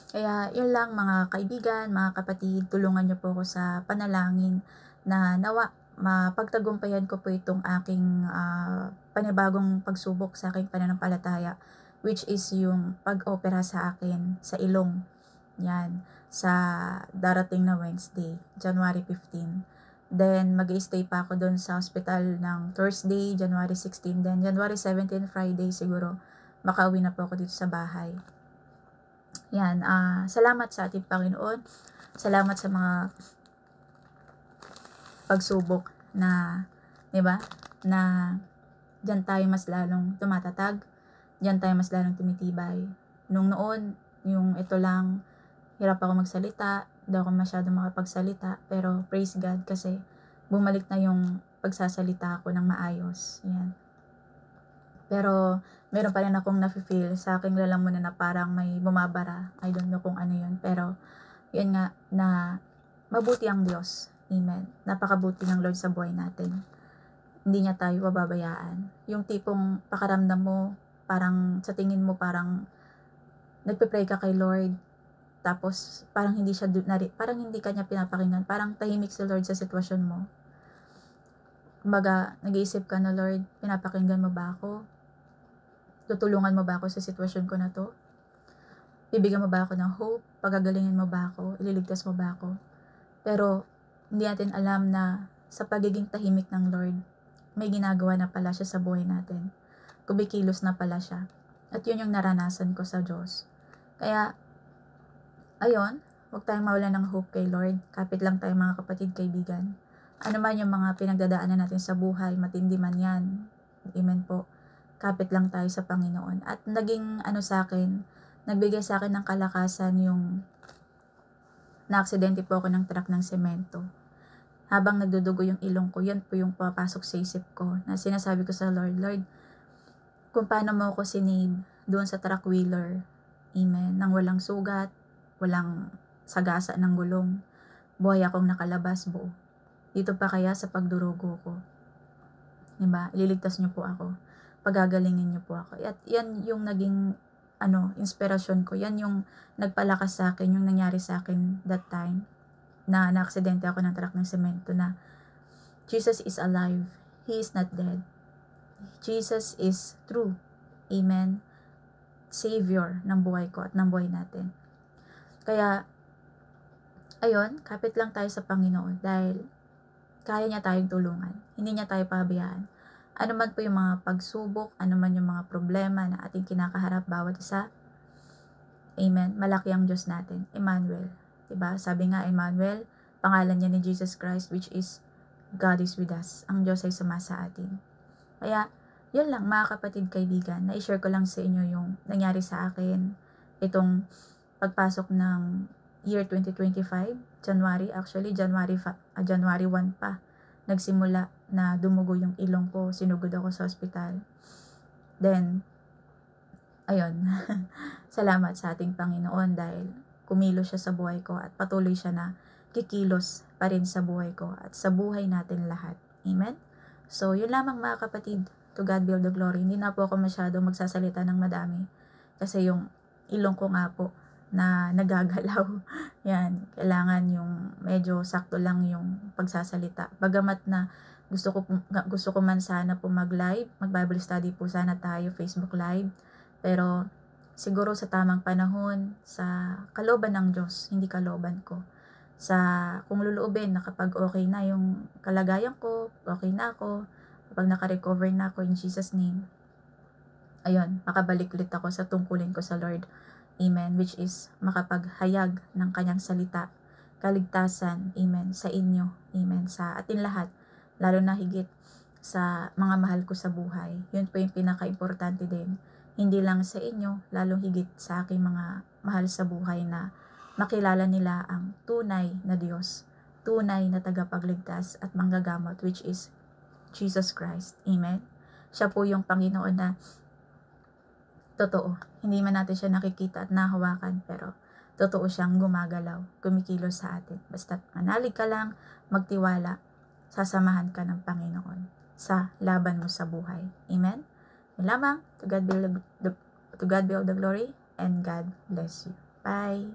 Kaya yun lang mga kaibigan, mga kapatid, tulungan niyo po ako sa panalangin na nawa mapagtagumpayan ko po itong aking panibagong pagsubok sa aking pananampalataya, which is yung pag-opera sa akin sa ilong. Yan, sa darating na Wednesday, January 15. Then, mag-i-stay pa ako doon sa hospital ng Thursday, January 16. Then, January 17, Friday siguro, makauwi na po ako dito sa bahay. Yan, salamat sa ating Panginoon. Salamat sa mga pagsubok na, di ba, na diyan tayo mas lalong tumatatag, diyan tayo mas lalong tumitibay. Nung noon, yung ito lang, hirap ako magsalita, daw ako masyadong makapagsalita, pero praise God kasi bumalik na yung pagsasalita ko ng maayos. Yan. Pero meron pa rin akong nafe-feel sa aking lalamunan na parang may bumabara. I don't know kung ano yun. Pero yun nga na mabuti ang Diyos. Amen. Napakabuti ng Lord sa buhay natin. Hindi niya tayo pababayaan. Yung tipong pakaramdam mo, parang sa tingin mo parang nagpe-pray ka kay Lord, tapos parang hindi siya parang hindi kanya pinapakinggan, parang tahimik si Lord sa sitwasyon mo. Kumbaga, nag-iisip ka na, Lord, pinapakinggan mo ba ako? Tutulungan mo ba ako sa sitwasyon ko na to? Bibigyan mo ba ako ng hope? Pagagalingin mo ba ako? Ililigtas mo ba ako? Pero hindi natin alam na sa pagiging tahimik ng Lord, may ginagawa na pala siya sa buhay natin. Kumikilos na pala siya. At yun yung naranasan ko sa Diyos. Kaya, ayun, huwag tayong mawala ng hope kay Lord. Kapit lang tayo mga kapatid, kaibigan. Ano man yung mga pinagdadaanan natin sa buhay, matindi man yan. Amen po. Kapit lang tayo sa Panginoon. At naging nagbigay sa akin ng kalakasan yung na-aksidente po ako ng truck ng semento. Habang nagdudugo yung ilong ko, yan po yung papasok sa isip ko na sinasabi ko sa Lord, Lord, kung paano mo ako sinave doon sa truck wheeler, amen, nang walang sugat, walang sagasa ng gulong, buhay akong nakalabas buo. Dito pa kaya sa pagdurugo ko, diba? Ililigtas niyo po ako, pagagalingin niyo po ako. At yan yung naging inspirasyon ko, yan yung nagpalakas sa akin, yung nangyari sa akin that time na naaksidente ako ng truck ng semento, na Jesus is alive, He is not dead. Jesus is true. Amen. Savior ng buhay ko at ng buhay natin. Kaya, ayun, kapit lang tayo sa Panginoon dahil kaya niya tayong tulungan. Hindi niya tayo pabayaan. Ano man po yung mga pagsubok, ano man yung mga problema na ating kinakaharap bawat isa, amen, malaki ang Diyos natin, Emmanuel. Diba? Sabi nga, Emmanuel, pangalan niya ni Jesus Christ, which is God is with us. Ang Diyos ay sumasa atin. Kaya, yun lang mga kapatid, kaibigan, na-share ko lang sa inyo yung nangyari sa akin itong pagpasok ng year 2025, January 1 pa, nagsimula na dumugo yung ilong ko, sinugod ako sa ospital. Then, ayun, salamat sa ating Panginoon dahil kumilos siya sa buhay ko at patuloy siya na kikilos pa rin sa buhay ko at sa buhay natin lahat. Amen? So, yun lamang mga kapatid. To God be all the glory. Hindi na po ako masyadong magsasalita ng madami kasi yung ilong ko nga po na nagagalaw. Yan, kailangan yung medyo sakto lang yung pagsasalita. Bagamat na gusto ko man sana po mag-live, mag-Bible study po sana tayo, Facebook Live. Pero siguro sa tamang panahon, sa kalooban ng Diyos, hindi kalooban ko. Sa kung luluubin na kapag okay na yung kalagayan ko, okay na ako, kapag naka-recover na ako in Jesus name, ayun, makabalik ulit ako sa tungkulin ko sa Lord. Amen. Which is makapaghayag ng kanyang salita, kaligtasan, amen, sa inyo, amen, sa atin lahat, lalo na higit sa mga mahal ko sa buhay. Yun po yung pinaka-importante din. Hindi lang sa inyo, lalong higit sa aking mga mahal sa buhay na makilala nila ang tunay na Diyos, tunay na tagapagligtas at manggagamot, which is Jesus Christ. Amen. Siya po yung Panginoon na totoo. Hindi man natin siya nakikita at nahawakan, pero totoo siyang gumagalaw, kumikilos sa atin. Basta manalig ka lang, magtiwala, sasamahan ka ng Panginoon sa laban mo sa buhay. Amen? Yun lamang. To God be all the glory and God bless you. Bye!